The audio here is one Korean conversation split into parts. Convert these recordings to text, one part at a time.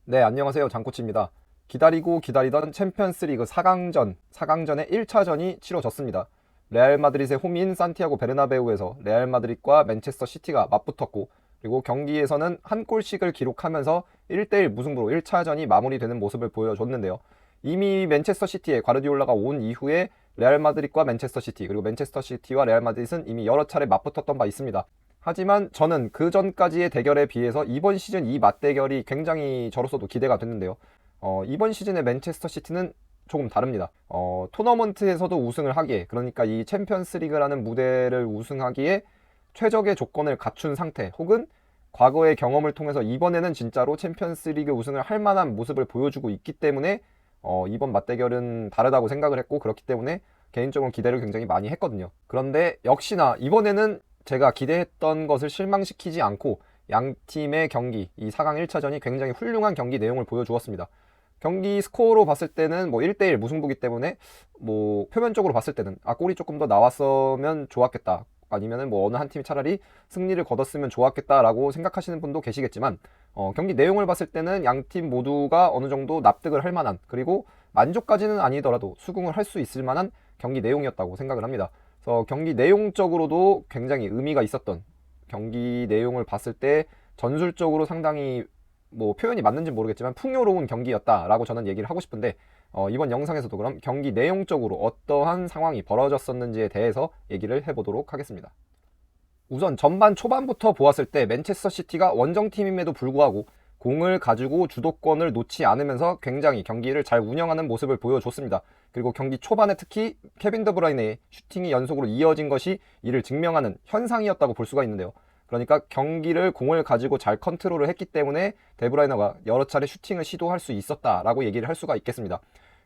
네, 안녕하세요. 장코치입니다. 기다리고 기다리던 챔피언스리그 4강전의 1차전이 치러졌습니다. 레알 마드리드의 홈인 산티아고 베르나베우에서 레알 마드리드과 맨체스터 시티가 맞붙었고, 그리고 경기에서는 한 골씩을 기록하면서 1대1 무승부로 1차전이 마무리되는 모습을 보여줬는데요. 이미 맨체스터 시티에 과르디올라가 온 이후에 레알 마드리드과 맨체스터 시티, 그리고 맨체스터 시티와 레알 마드리드는 이미 여러 차례 맞붙었던 바 있습니다. 하지만 저는 그 전까지의 대결에 비해서 이번 시즌 이 맞대결이 굉장히 저로서도 기대가 됐는데요. 이번 시즌의 맨체스터 시티는 조금 다릅니다. 토너먼트에서도 우승을 하기에, 그러니까 이 챔피언스 리그라는 무대를 우승하기에 최적의 조건을 갖춘 상태, 혹은 과거의 경험을 통해서 이번에는 진짜로 챔피언스 리그 우승을 할 만한 모습을 보여주고 있기 때문에 이번 맞대결은 다르다고 생각을 했고, 그렇기 때문에 개인적으로 기대를 굉장히 많이 했거든요. 그런데 역시나 이번에는 제가 기대했던 것을 실망시키지 않고 양 팀의 경기, 이 4강 1차전이 굉장히 훌륭한 경기 내용을 보여주었습니다. 경기 스코어로 봤을 때는 1대1 무승부기 때문에 표면적으로 봤을 때는 골이 조금 더 나왔으면 좋았겠다, 아니면은 어느 한 팀이 차라리 승리를 거뒀으면 좋았겠다라고 생각하시는 분도 계시겠지만, 경기 내용을 봤을 때는 양 팀 모두가 어느 정도 납득을 할 만한, 그리고 만족까지는 아니더라도 수긍을 할 수 있을 만한 경기 내용이었다고 생각을 합니다. 그래서 경기 내용적으로도 굉장히 의미가 있었던, 경기 내용을 봤을 때 전술적으로 상당히 표현이 맞는지 모르겠지만 풍요로운 경기였다라고 저는 얘기를 하고 싶은데, 이번 영상에서도 그럼 경기 내용적으로 어떠한 상황이 벌어졌었는지에 대해서 얘기를 해보도록 하겠습니다. 우선 전반 초반부터 보았을 때 맨체스터 시티가 원정팀임에도 불구하고 공을 가지고 주도권을 놓지 않으면서 굉장히 경기를 잘 운영하는 모습을 보여줬습니다. 그리고 경기 초반에 특히 케빈 드브라이네의 슈팅이 연속으로 이어진 것이 이를 증명하는 현상이었다고 볼 수가 있는데요. 그러니까 경기를 공을 가지고 잘 컨트롤을 했기 때문에 데브라이너가 여러 차례 슈팅을 시도할 수 있었다라고 얘기를 할 수가 있겠습니다.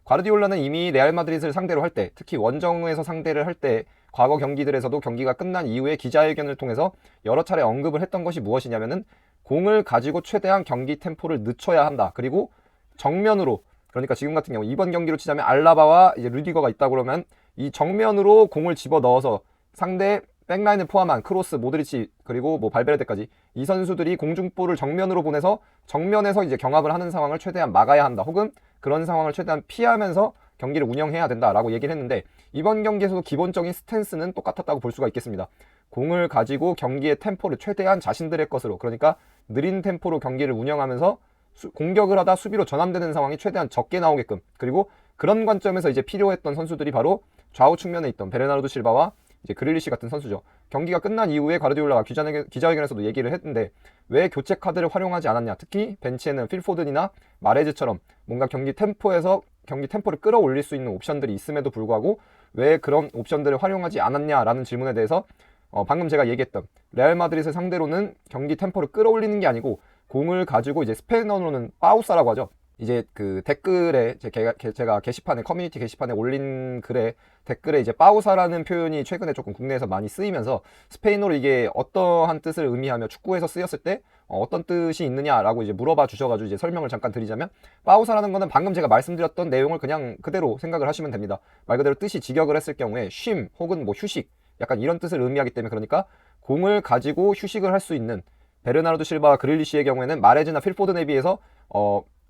과르디올라는 이미 레알 마드리드를 상대로 할 때, 특히 원정에서 상대를 할 때 과거 경기들에서도 경기가 끝난 이후에 기자회견을 통해서 여러 차례 언급을 했던 것이 무엇이냐면은 공을 가지고 최대한 경기 템포를 늦춰야 한다. 그리고 정면으로, 그러니까 지금 같은 경우 이번 경기로 치자면 알라바와 이제 루디거가 있다 그러면 이 정면으로 공을 집어 넣어서 상대 백라인을 포함한 크로스, 모드리치, 그리고 발베르데까지 이 선수들이 공중볼을 정면으로 보내서 정면에서 이제 경합을 하는 상황을 최대한 막아야 한다. 혹은 그런 상황을 최대한 피하면서 경기를 운영해야 된다라고 얘기를 했는데, 이번 경기에서도 기본적인 스탠스는 똑같았다고 볼 수가 있겠습니다. 공을 가지고 경기의 템포를 최대한 자신들의 것으로, 그러니까 느린 템포로 경기를 운영하면서 공격을 하다 수비로 전환되는 상황이 최대한 적게 나오게끔, 그리고 그런 관점에서 이제 필요했던 선수들이 바로 좌우 측면에 있던 베르나르도 실바와 이제 그릴리시 같은 선수죠. 경기가 끝난 이후에 과르디올라가 기자회견에서도 얘기를 했는데, 왜 교체 카드를 활용하지 않았냐, 특히 벤치에는 필포든이나 마레즈처럼 뭔가 경기 템포를 끌어올릴 수 있는 옵션들이 있음에도 불구하고 왜 그런 옵션들을 활용하지 않았냐라는 질문에 대해서 방금 제가 얘기했던 레알 마드리드 상대로는 경기 템포를 끌어올리는 게 아니고 공을 가지고 이제 스페인어로는 빠우사라고 하죠. 이제 그 댓글에 제가 게시판에, 커뮤니티 게시판에 올린 글에 댓글에 이제 빠우사라는 표현이 최근에 조금 국내에서 많이 쓰이면서 스페인어로 이게 어떠한 뜻을 의미하며 축구에서 쓰였을 때 어떤 뜻이 있느냐라고 이제 물어봐 주셔가지고 이제 설명을 잠깐 드리자면, 빠우사라는 거는 방금 제가 말씀드렸던 내용을 그냥 그대로 생각을 하시면 됩니다. 말 그대로 뜻이 직역을 했을 경우에 쉼 혹은 휴식, 약간 이런 뜻을 의미하기 때문에, 그러니까 공을 가지고 휴식을 할 수 있는 베르나르도 실바와 그릴리시의 경우에는 마레즈나 필포든에 비해서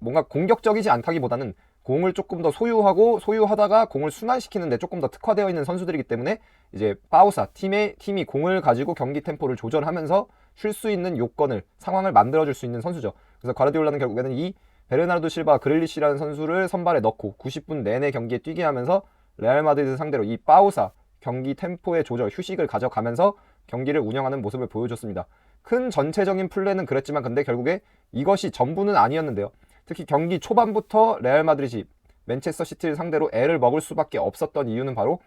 뭔가 공격적이지 않다기보다는 공을 조금 더 소유하다가 공을 순환시키는데 조금 더 특화되어 있는 선수들이기 때문에 이제 빠우사, 팀이 공을 가지고 경기 템포를 조절하면서 쉴 수 있는 요건을, 상황을 만들어줄 수 있는 선수죠. 그래서 과르디올라는 결국에는 이 베르나르도 실바, 그릴리시라는 선수를 선발에 넣고 90분 내내 경기에 뛰게 하면서 레알 마드리드 상대로 이 빠우사, 경기 템포의 조절, 휴식을 가져가면서 경기를 운영하는 모습을 보여줬습니다. 큰 전체적인 플랜은 그랬지만 근데 결국에 이것이 전부는 아니었는데요. 특히 경기 초반부터 레알 마드리드이 맨체스터 시티를 상대로 애를 먹을 수밖에 없었던 이유는 바로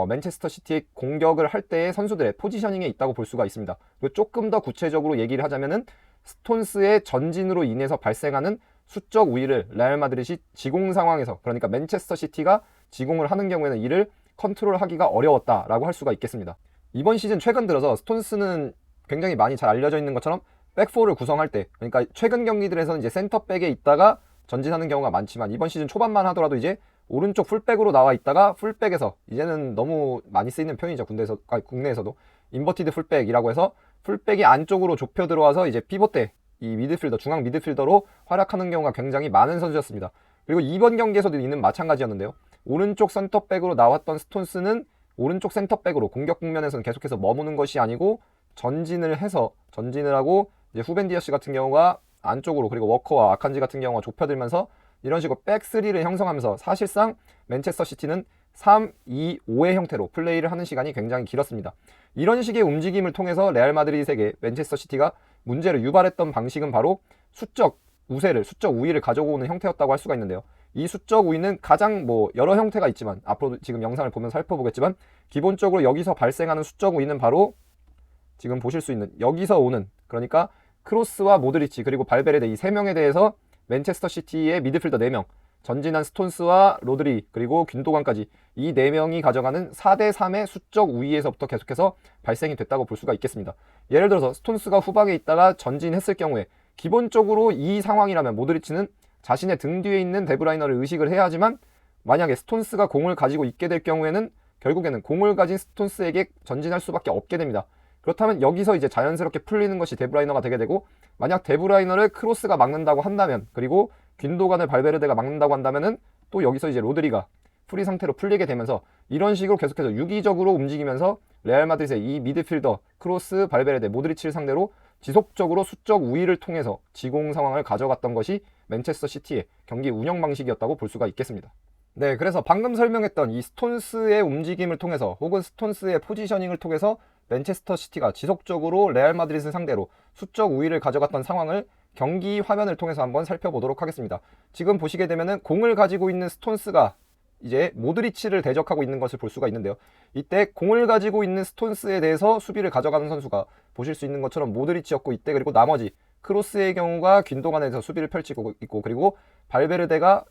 맨체스터 시티의 공격을 할 때의 선수들의 포지셔닝에 있다고 볼 수가 있습니다. 그리고 조금 더 구체적으로 얘기를 하자면은 스톤스의 전진으로 인해서 발생하는 수적 우위를 레알 마드리드이 지공 상황에서, 그러니까 맨체스터 시티가 지공을 하는 경우에는 이를 컨트롤하기가 어려웠다라고 할 수가 있겠습니다. 이번 시즌 최근 들어서 스톤스는 굉장히 많이 잘 알려져 있는 것처럼 백포를 구성할 때, 그러니까 최근 경기들에서는 이제 센터백에 있다가 전진하는 경우가 많지만 이번 시즌 초반만 하더라도 이제 오른쪽 풀백으로 나와 있다가 풀백에서, 이제는 너무 많이 쓰이는 표현이죠. 국내에서도 인버티드 풀백이라고 해서 풀백이 안쪽으로 좁혀 들어와서 이제 피봇 때 이 미드필더, 중앙 미드필더로 활약하는 경우가 굉장히 많은 선수였습니다. 그리고 이번 경기에서도 이는 마찬가지였는데요. 오른쪽 센터백으로 나왔던 스톤스는 오른쪽 센터백으로 공격 국면에서는 계속해서 머무는 것이 아니고 전진을 하고 이제 후벤 디아스 같은 경우가 안쪽으로, 그리고 워커와 아칸지 같은 경우가 좁혀들면서 이런 식으로 백3를 형성하면서 사실상 맨체스터 시티는 3-2-5의 형태로 플레이를 하는 시간이 굉장히 길었습니다. 이런 식의 움직임을 통해서 레알 마드리드에게 맨체스터 시티가 문제를 유발했던 방식은 바로 수적 우위를 가져오고 오는 형태였다고 할 수가 있는데요. 이 수적 우위는 가장 여러 형태가 있지만 앞으로 지금 영상을 보면서 살펴보겠지만 기본적으로 여기서 발생하는 수적 우위는 바로 지금 보실 수 있는 여기서 오는, 그러니까 크로스와 모드리치 그리고 발베르데 이 3명에 대해서 맨체스터 시티의 미드필더 4명, 전진한 스톤스와 로드리 그리고 균도간까지 이 4명이 가져가는 4대3의 수적 우위에서부터 계속해서 발생이 됐다고 볼 수가 있겠습니다. 예를 들어서 스톤스가 후방에 있다가 전진했을 경우에 기본적으로 이 상황이라면 모드리치는 자신의 등 뒤에 있는 데브라이너를 의식을 해야 하지만 만약에 스톤스가 공을 가지고 있게 될 경우에는 결국에는 공을 가진 스톤스에게 전진할 수밖에 없게 됩니다. 그렇다면 여기서 이제 자연스럽게 풀리는 것이 데브라이너가 되게 되고, 만약 데브라이너를 크로스가 막는다고 한다면, 그리고 균도간을 발베르데가 막는다고 한다면은 또 여기서 이제 로드리가 프리 상태로 풀리게 되면서 이런 식으로 계속해서 유기적으로 움직이면서 레알 마드리드의 이 미드필더 크로스, 발베르데, 모드리치를 상대로 지속적으로 수적 우위를 통해서 지공 상황을 가져갔던 것이 맨체스터 시티의 경기 운영 방식이었다고 볼 수가 있겠습니다. 네, 그래서 방금 설명했던 이 스톤스의 움직임을 통해서 혹은 스톤스의 포지셔닝을 통해서 맨체스터 시티가 지속적으로 레알 마드리드를 상대로 수적 우위를 가져갔던 상황을 경기 화면을 통해서 한번 살펴보도록 하겠습니다. 지금 보시게 되면은 공을 가지고 있는 스톤스가 이제 모드리치를 대적하고 있는 것을 볼 수가 있는데요. 이때 공을 가지고 있는 스톤스에 대해서 수비를 가져가는 선수가 보실 수 있는 것처럼 모드리치였고, 이때 그리고 나머지 크로스의 경우가 균도간에서 수비를 펼치고 있고, 그리고 발베르데가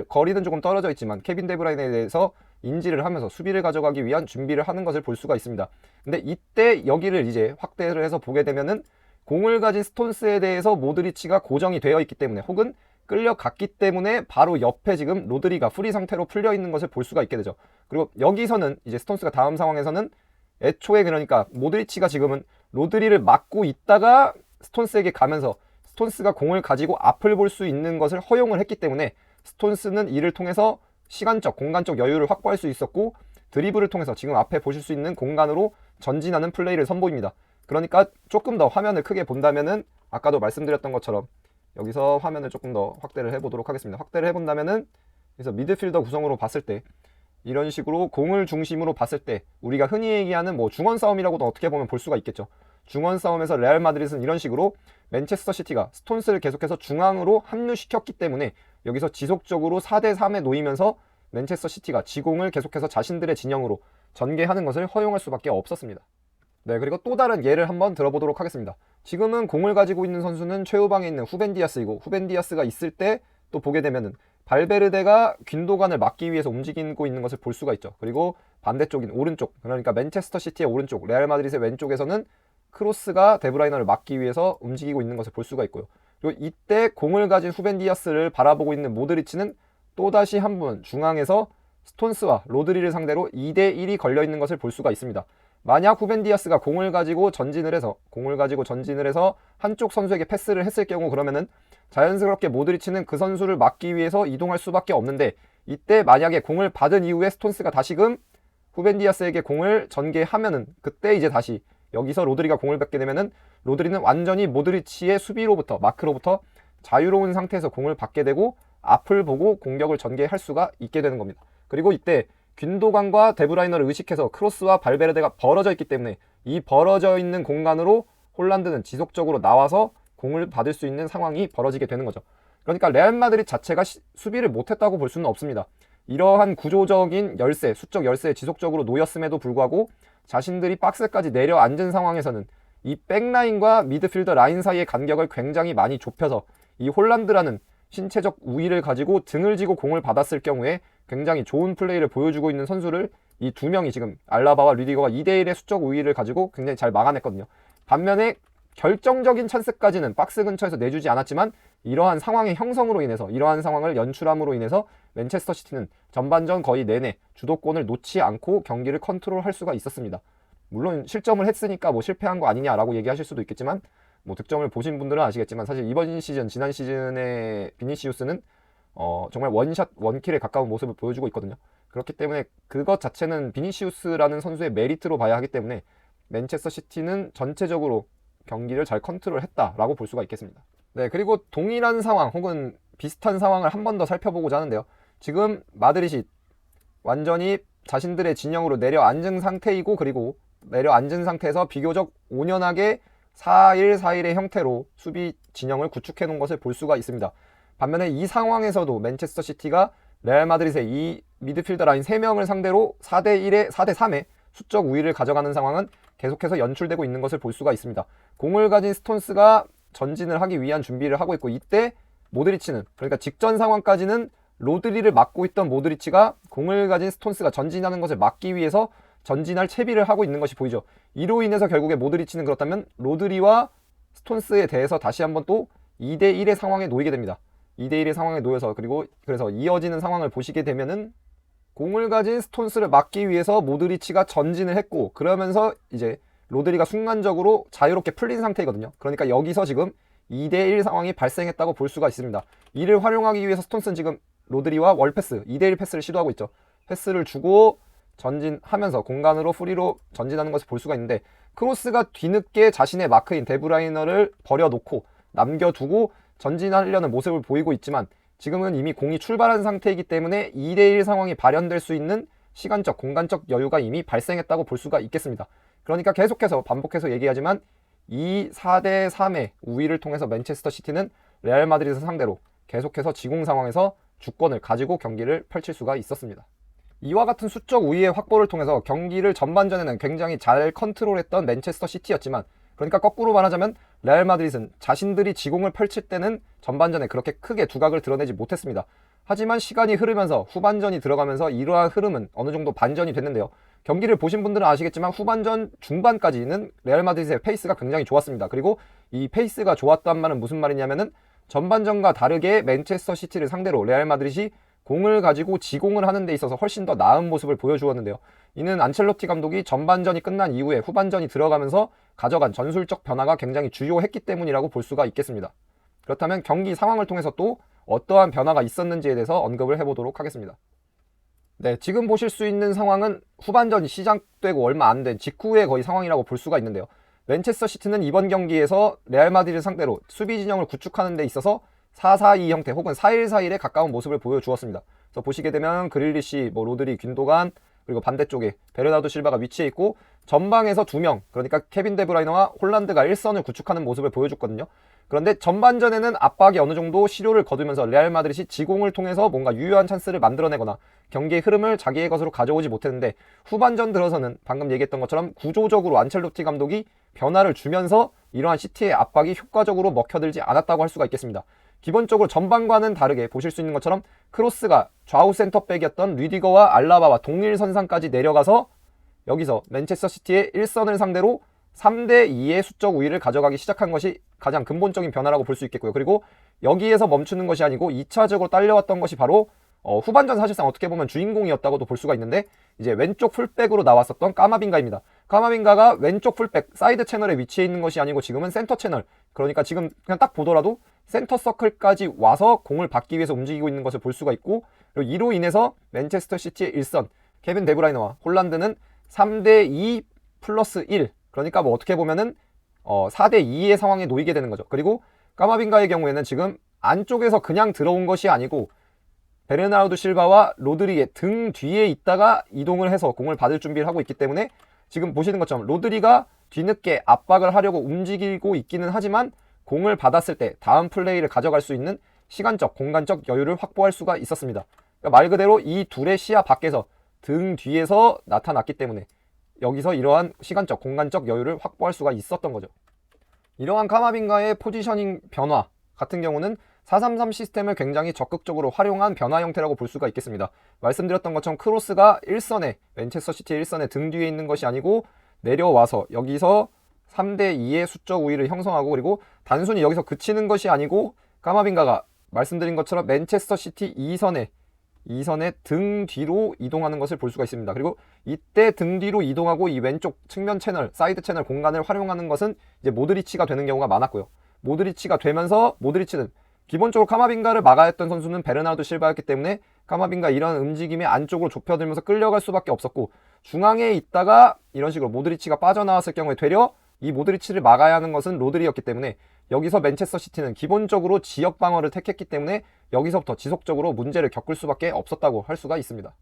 거리는 조금 떨어져 있지만 케빈 데브라이너에 대해서 인지를 하면서 수비를 가져가기 위한 준비를 하는 것을 볼 수가 있습니다. 근데 이때 여기를 이제 확대를 해서 보게 되면은 공을 가진 스톤스에 대해서 모드리치가 고정이 되어 있기 때문에 혹은 끌려갔기 때문에 바로 옆에 지금 로드리가 프리 상태로 풀려 있는 것을 볼 수가 있게 되죠. 그리고 여기서는 이제 스톤스가 다음 상황에서는 애초에 그러니까 모드리치가 지금은 로드리를 막고 있다가 스톤스에게 가면서 스톤스가 공을 가지고 앞을 볼 수 있는 것을 허용을 했기 때문에 스톤스는 이를 통해서 시간적, 공간적 여유를 확보할 수 있었고 드리블을 통해서 지금 앞에 보실 수 있는 공간으로 전진하는 플레이를 선보입니다. 그러니까 조금 더 화면을 크게 본다면은 아까도 말씀드렸던 것처럼 여기서 화면을 조금 더 확대를 해보도록 하겠습니다. 확대를 해본다면은 그래서 미드필더 구성으로 봤을 때 이런 식으로 공을 중심으로 봤을 때 우리가 흔히 얘기하는 중원 싸움이라고도 어떻게 보면 볼 수가 있겠죠. 중원 싸움에서 레알 마드리드는 이런 식으로 맨체스터 시티가 스톤스를 계속해서 중앙으로 합류시켰기 때문에 여기서 지속적으로 4대3에 놓이면서 맨체스터 시티가 지공을 계속해서 자신들의 진영으로 전개하는 것을 허용할 수밖에 없었습니다. 네, 그리고 또 다른 예를 한번 들어보도록 하겠습니다. 지금은 공을 가지고 있는 선수는 최후방에 있는 후벤 디아스이고, 후벤 디아스가 있을 때 또 보게 되면은 발베르데가 균도간을 막기 위해서 움직이고 있는 것을 볼 수가 있죠. 그리고 반대쪽인 오른쪽, 그러니까 맨체스터 시티의 오른쪽, 레알 마드리드의 왼쪽에서는 크로스가 데브라이너를 막기 위해서 움직이고 있는 것을 볼 수가 있고요. 그리고 이때 공을 가진 후벤 디아스를 바라보고 있는 모드리치는 또다시 한번 중앙에서 스톤스와 로드리를 상대로 2대1이 걸려있는 것을 볼 수가 있습니다. 만약 후벤 디아스가 공을 가지고 전진을 해서 한쪽 선수에게 패스를 했을 경우, 그러면은 자연스럽게 모드리치는 그 선수를 막기 위해서 이동할 수밖에 없는데, 이때 만약에 공을 받은 이후에 스톤스가 다시금 후벤 디아스에게 공을 전개하면은 그때 이제 다시 여기서 로드리가 공을 받게 되면은 로드리는 완전히 모드리치의 수비로부터, 마크로부터 자유로운 상태에서 공을 받게 되고 앞을 보고 공격을 전개할 수가 있게 되는 겁니다. 그리고 이때 균도간과 데브라이너를 의식해서 크로스와 발베르데가 벌어져 있기 때문에 이 벌어져 있는 공간으로 홀란드는 지속적으로 나와서 공을 받을 수 있는 상황이 벌어지게 되는 거죠. 그러니까 레알 마드리드 자체가 수비를 못했다고 볼 수는 없습니다. 이러한 구조적인 열세, 수적 열세에 지속적으로 놓였음에도 불구하고 자신들이 박스까지 내려앉은 상황에서는 이 백라인과 미드필더 라인 사이의 간격을 굉장히 많이 좁혀서 이 홀란드라는 신체적 우위를 가지고 등을 지고 공을 받았을 경우에 굉장히 좋은 플레이를 보여주고 있는 선수를 이 두 명이 지금 알라바와 류디거가 2대1의 수적 우위를 가지고 굉장히 잘 막아냈거든요. 반면에 결정적인 찬스까지는 박스 근처에서 내주지 않았지만 이러한 상황의 형성으로 인해서, 이러한 상황을 연출함으로 인해서 맨체스터 시티는 전반전 거의 내내 주도권을 놓지 않고 경기를 컨트롤할 수가 있었습니다. 물론 실점을 했으니까 실패한 거 아니냐라고 얘기하실 수도 있겠지만 뭐 득점을 보신 분들은 아시겠지만 사실 이번 시즌, 지난 시즌의 비니시우스는 정말 원샷, 원킬에 가까운 모습을 보여주고 있거든요. 그렇기 때문에 그것 자체는 비니시우스라는 선수의 메리트로 봐야 하기 때문에 맨체스터 시티는 전체적으로 경기를 잘 컨트롤했다라고 볼 수가 있겠습니다. 네, 그리고 동일한 상황 혹은 비슷한 상황을 한 번 더 살펴보고자 하는데요. 지금 마드리드이 완전히 자신들의 진영으로 내려앉은 상태이고, 그리고 내려앉은 상태에서 비교적 온연하게 4-1-4-1의 형태로 수비 진영을 구축해 놓은 것을 볼 수가 있습니다. 반면에 이 상황에서도 맨체스터 시티가 레알 마드리드의 이 미드필더 라인 3명을 상대로 4대1에 4대3의 수적 우위를 가져가는 상황은 계속해서 연출되고 있는 것을 볼 수가 있습니다. 공을 가진 스톤스가 전진을 하기 위한 준비를 하고 있고, 이때 모드리치는, 그러니까 직전 상황까지는 로드리를 막고 있던 모드리치가 공을 가진 스톤스가 전진하는 것을 막기 위해서 전진할 채비를 하고 있는 것이 보이죠. 이로 인해서 결국에 모드리치는 그렇다면 로드리와 스톤스에 대해서 다시 한번 또 2대1의 상황에 놓이게 됩니다. 2대1의 상황에 놓여서, 그래서 이어지는 상황을 보시게 되면은 공을 가진 스톤스를 막기 위해서 모드리치가 전진을 했고, 그러면서 이제 로드리가 순간적으로 자유롭게 풀린 상태이거든요. 그러니까 여기서 지금 2대1 상황이 발생했다고 볼 수가 있습니다. 이를 활용하기 위해서 스톤스는 지금 로드리와 월패스, 2대1 패스를 시도하고 있죠. 패스를 주고 전진하면서 공간으로 프리로 전진하는 것을 볼 수가 있는데, 크로스가 뒤늦게 자신의 마크인 데브라이너를 버려놓고 남겨두고 전진하려는 모습을 보이고 있지만, 지금은 이미 공이 출발한 상태이기 때문에 2대1 상황이 발현될 수 있는 시간적, 공간적 여유가 이미 발생했다고 볼 수가 있겠습니다. 그러니까 계속해서 반복해서 얘기하지만 이 4대3의 우위를 통해서 맨체스터 시티는 레알 마드리드 상대로 계속해서 지공 상황에서 주권을 가지고 경기를 펼칠 수가 있었습니다. 이와 같은 수적 우위의 확보를 통해서 경기를 전반전에는 굉장히 잘 컨트롤했던 맨체스터 시티였지만, 그러니까 거꾸로 말하자면 레알 마드리드는 자신들이 지공을 펼칠 때는 전반전에 그렇게 크게 두각을 드러내지 못했습니다. 하지만 시간이 흐르면서 후반전이 들어가면서 이러한 흐름은 어느 정도 반전이 됐는데요. 경기를 보신 분들은 아시겠지만 후반전 중반까지는 레알 마드리드의 페이스가 굉장히 좋았습니다. 그리고 이 페이스가 좋았단 말은 무슨 말이냐면은 전반전과 다르게 맨체스터 시티를 상대로 레알 마드리드이 공을 가지고 지공을 하는 데 있어서 훨씬 더 나은 모습을 보여주었는데요. 이는 안첼로티 감독이 전반전이 끝난 이후에 후반전이 들어가면서 가져간 전술적 변화가 굉장히 주요했기 때문이라고 볼 수가 있겠습니다. 그렇다면 경기 상황을 통해서 또 어떠한 변화가 있었는지에 대해서 언급을 해보도록 하겠습니다. 네, 지금 보실 수 있는 상황은 후반전이 시작되고 얼마 안 된 직후의 거의 상황이라고 볼 수가 있는데요. 맨체스터 시티는 이번 경기에서 레알 마드리드 상대로 수비 진영을 구축하는 데 있어서 4-4-2 형태 혹은 4-1-4-1에 가까운 모습을 보여주었습니다. 그래서 보시게 되면 그릴리시, 로드리, 균도간, 그리고 반대쪽에 베르나르도 실바가 위치해 있고, 전방에서 2명, 그러니까 케빈 데브라이너와 홀란드가 1선을 구축하는 모습을 보여줬거든요. 그런데 전반전에는 압박이 어느 정도 시료를 거두면서 레알 마드리드이 지공을 통해서 뭔가 유효한 찬스를 만들어내거나 경기의 흐름을 자기의 것으로 가져오지 못했는데, 후반전 들어서는 방금 얘기했던 것처럼 구조적으로 안첼로티 감독이 변화를 주면서 이러한 시티의 압박이 효과적으로 먹혀들지 않았다고 할 수가 있겠습니다. 기본적으로 전반과는 다르게 보실 수 있는 것처럼 크로스가 좌우 센터백이었던 리디거와 알라바와 동일선상까지 내려가서 여기서 맨체스터 시티의 1선을 상대로 3대2의 수적 우위를 가져가기 시작한 것이 가장 근본적인 변화라고 볼 수 있겠고요. 그리고 여기에서 멈추는 것이 아니고 2차적으로 딸려왔던 것이 바로 후반전 사실상 어떻게 보면 주인공이었다고도 볼 수가 있는데, 이제 왼쪽 풀백으로 나왔었던 까마빙가입니다. 까마빙가가 왼쪽 풀백 사이드 채널에 위치해 있는 것이 아니고 지금은 센터 채널, 그러니까 지금 그냥 딱 보더라도 센터 서클까지 와서 공을 받기 위해서 움직이고 있는 것을 볼 수가 있고, 그리고 이로 인해서 맨체스터 시티의 1선 케빈 데브라이너와 홀란드는 3대2 플러스 1, 그러니까 뭐 어떻게 보면은 4대2의 상황에 놓이게 되는 거죠. 그리고 까마빙가의 경우에는 지금 안쪽에서 그냥 들어온 것이 아니고 베르나르도 실바와 로드리의 등 뒤에 있다가 이동을 해서 공을 받을 준비를 하고 있기 때문에, 지금 보시는 것처럼 로드리가 뒤늦게 압박을 하려고 움직이고 있기는 하지만 공을 받았을 때 다음 플레이를 가져갈 수 있는 시간적, 공간적 여유를 확보할 수가 있었습니다. 그러니까 말 그대로 이 둘의 시야 밖에서 등 뒤에서 나타났기 때문에 여기서 이러한 시간적, 공간적 여유를 확보할 수가 있었던 거죠. 이러한 카마빙가의 포지셔닝 변화 같은 경우는 4-3-3 시스템을 굉장히 적극적으로 활용한 변화 형태라고 볼 수가 있겠습니다. 말씀드렸던 것처럼 크로스가 1선에, 맨체스터 시티 1선에 등 뒤에 있는 것이 아니고 내려와서 여기서 3대2의 수적 우위를 형성하고, 그리고 단순히 여기서 그치는 것이 아니고 까마빙가가 말씀드린 것처럼 맨체스터 시티 2선에 2선의 등 뒤로 이동하는 것을 볼 수가 있습니다. 그리고 이때 등 뒤로 이동하고 이 왼쪽 측면 채널, 사이드 채널 공간을 활용하는 것은 이제 모드리치가 되는 경우가 많았고요. 모드리치가 되면서 모드리치는 기본적으로 카마빈가를 막아야 했던 선수는 베르나르도 실바였기 때문에 카마빈가 이런 움직임에 안쪽으로 좁혀들면서 끌려갈 수밖에 없었고, 중앙에 있다가 이런 식으로 모드리치가 빠져나왔을 경우에 되려 이 모드리치를 막아야 하는 것은 로드리였기 때문에 여기서 맨체스터 시티는 기본적으로 지역 방어를 택했기 때문에 여기서부터 지속적으로 문제를 겪을 수밖에 없었다고 할 수가 있습니다.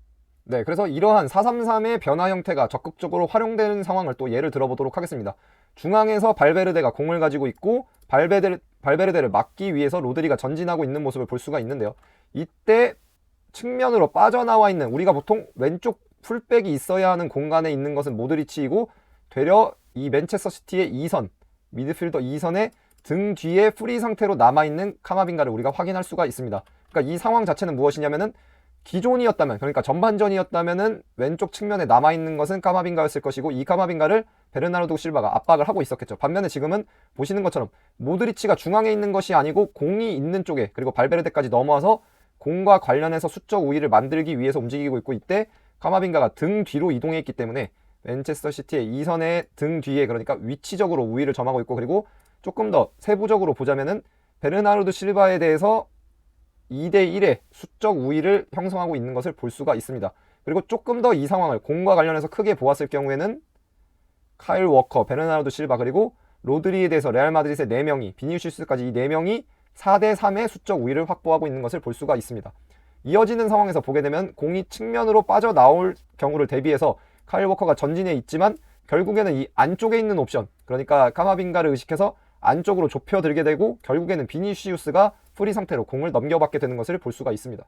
네, 그래서 이러한 4-3-3의 변화 형태가 적극적으로 활용되는 상황을 또 예를 들어보도록 하겠습니다. 중앙에서 발베르데가 공을 가지고 있고 발베르데를 막기 위해서 로드리가 전진하고 있는 모습을 볼 수가 있는데요. 이때 측면으로 빠져나와 있는, 우리가 보통 왼쪽 풀백이 있어야 하는 공간에 있는 것은 모드리치이고, 되려 이 맨체스터 시티의 2선, 미드필더 2선의 등 뒤에 프리 상태로 남아있는 카마빈가를 우리가 확인할 수가 있습니다. 그러니까 이 상황 자체는 무엇이냐면은, 기존이었다면, 그러니까 전반전이었다면은 왼쪽 측면에 남아있는 것은 카마빈가였을 것이고, 이 카마빈가를 베르나르도 실바가 압박을 하고 있었겠죠. 반면에 지금은 보시는 것처럼 모드리치가 중앙에 있는 것이 아니고 공이 있는 쪽에, 그리고 발베르데까지 넘어와서 공과 관련해서 수적 우위를 만들기 위해서 움직이고 있고, 이때 카마빈가가 등 뒤로 이동했기 때문에 맨체스터 시티의 2선의 등 뒤에, 그러니까 위치적으로 우위를 점하고 있고, 그리고 조금 더 세부적으로 보자면은 베르나르도 실바에 대해서 2대1의 수적 우위를 형성하고 있는 것을 볼 수가 있습니다. 그리고 조금 더 이 상황을 공과 관련해서 크게 보았을 경우에는 카일 워커, 베르나르도 실바, 그리고 로드리에 대해서 레알 마드리드의 4명이, 비니시우스까지 이 4명이 4대3의 수적 우위를 확보하고 있는 것을 볼 수가 있습니다. 이어지는 상황에서 보게 되면 공이 측면으로 빠져나올 경우를 대비해서 카일 워커가 전진해 있지만 결국에는 이 안쪽에 있는 옵션, 그러니까 카마빈가를 의식해서 안쪽으로 좁혀들게 되고 결국에는 비니시우스가 프리 상태로 공을 넘겨받게 되는 것을 볼 수가 있습니다.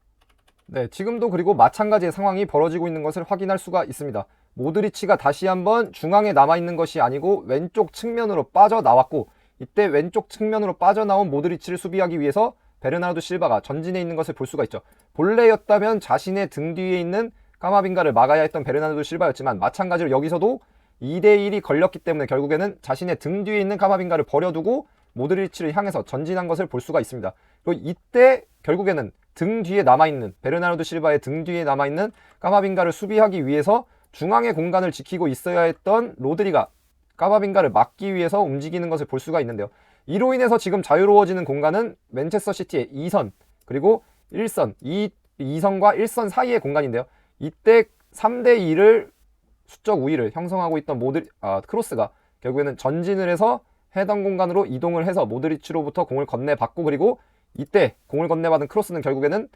네, 지금도 그리고 마찬가지의 상황이 벌어지고 있는 것을 확인할 수가 있습니다. 모드리치가 다시 한번 중앙에 남아있는 것이 아니고 왼쪽 측면으로 빠져나왔고, 이때 왼쪽 측면으로 빠져나온 모드리치를 수비하기 위해서 베르나르도 실바가 전진해 있는 것을 볼 수가 있죠. 본래였다면 자신의 등 뒤에 있는 카마빈가를 막아야 했던 베르나르도 실바였지만, 마찬가지로 여기서도 2대1이 걸렸기 때문에 결국에는 자신의 등 뒤에 있는 카마빈가를 버려두고 모드리치를 향해서 전진한 것을 볼 수가 있습니다. 그리고 이때 결국에는 등 뒤에 남아있는, 베르나르도 실바의 등 뒤에 남아있는 카마빈가를 수비하기 위해서 중앙의 공간을 지키고 있어야 했던 로드리가 카마빈가를 막기 위해서 움직이는 것을 볼 수가 있는데요. 이로 인해서 지금 자유로워지는 공간은 맨체스터 시티의 2선 그리고 1선, 2선과 1선 사이의 공간인데요. 이때 3대2를 수적 우위를 형성하고 있던 크로스가 결국에는 전진을 해서 해당 공간으로 이동을 해서 모드리치로부터 공을 건네받고, 그리고 이때 공을 건네받은 크로스는 결국에는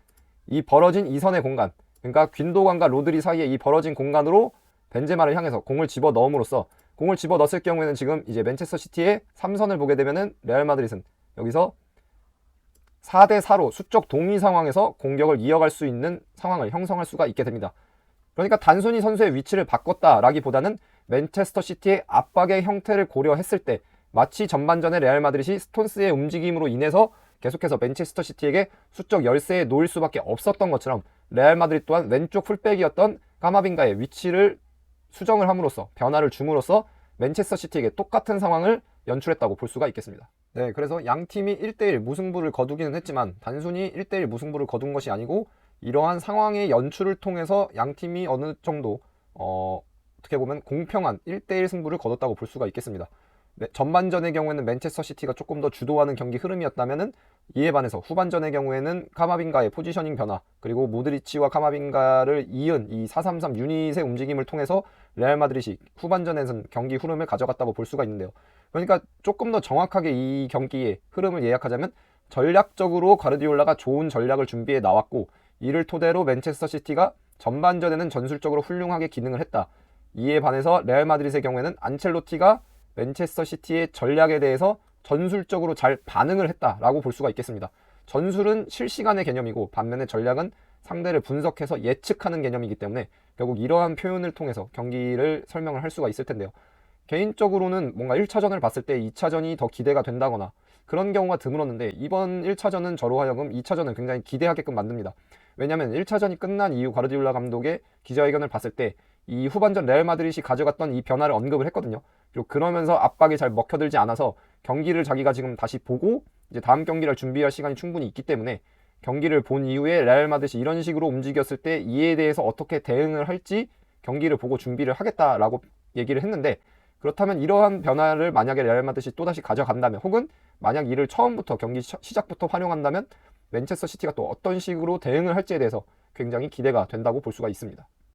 이 벌어진 2선의 공간, 그러니까 균도간과 로드리 사이에 이 벌어진 공간으로 벤제마를 향해서 공을 집어 넣음으로써, 공을 집어 넣었을 경우에는 지금 이제 맨체스터 시티의 3선을 보게 되면은 레알 마드리드는 여기서 4대4로 수적 동위 상황에서 공격을 이어갈 수 있는 상황을 형성할 수가 있게 됩니다. 그러니까 단순히 선수의 위치를 바꿨다라기보다는 맨체스터 시티의 압박의 형태를 고려했을 때 마치 전반전에 레알 마드리드이 스톤스의 움직임으로 인해서 계속해서 맨체스터 시티에게 수적 열세에 놓일 수밖에 없었던 것처럼, 레알 마드리드 또한 왼쪽 풀백이었던 카마빈가의 위치를 수정을 함으로써, 변화를 줌으로써 맨체스터 시티에게 똑같은 상황을 연출했다고 볼 수가 있겠습니다. 네, 그래서 양 팀이 1대1 무승부를 거두기는 했지만 단순히 1대1 무승부를 거둔 것이 아니고, 이러한 상황의 연출을 통해서 양 팀이 어느 정도 어떻게 보면 공평한 1대1 승부를 거뒀다고 볼 수가 있겠습니다. 네, 전반전의 경우에는 맨체스터 시티가 조금 더 주도하는 경기 흐름이었다면은, 이에 반해서 후반전의 경우에는 카마빈가의 포지셔닝 변화, 그리고 모드리치와 카마빈가를 이은 이 4-3-3 유닛의 움직임을 통해서 레알 마드리드이 후반전에서는 경기 흐름을 가져갔다고 볼 수가 있는데요. 그러니까 조금 더 정확하게 이 경기의 흐름을 예약하자면, 전략적으로 가르디올라가 좋은 전략을 준비해 나왔고, 이를 토대로 맨체스터 시티가 전반전에는 전술적으로 훌륭하게 기능을 했다. 이에 반해서 레알 마드리드의 경우에는 안첼로티가 맨체스터 시티의 전략에 대해서 전술적으로 잘 반응을 했다라고 볼 수가 있겠습니다. 전술은 실시간의 개념이고, 반면에 전략은 상대를 분석해서 예측하는 개념이기 때문에 결국 이러한 표현을 통해서 경기를 설명을 할 수가 있을 텐데요. 개인적으로는 뭔가 1차전을 봤을 때 2차전이 더 기대가 된다거나 그런 경우가 드물었는데, 이번 1차전은 저로 하여금 2차전을 굉장히 기대하게끔 만듭니다. 왜냐하면 1차전이 끝난 이후 가르디올라 감독의 기자회견을 봤을 때 이 후반전 레알 마드리드이 가져갔던 이 변화를 언급을 했거든요. 그리고 그러면서 압박이 잘 먹혀들지 않아서 경기를 자기가 지금 다시 보고 이제 다음 경기를 준비할 시간이 충분히 있기 때문에 경기를 본 이후에 레알 마드리드이 이런 식으로 움직였을 때 이에 대해서 어떻게 대응을 할지 경기를 보고 준비를 하겠다라고 얘기를 했는데, 그렇다면 이러한 변화를 만약에 레알 마드리드이 또다시 가져간다면, 혹은 만약 이를 처음부터 경기 시작부터 활용한다면 맨체스터 시티가 또 어떤 식으로 대응을 할지에 대해서 굉장히 기대가 된다고 볼 수가 있습니다.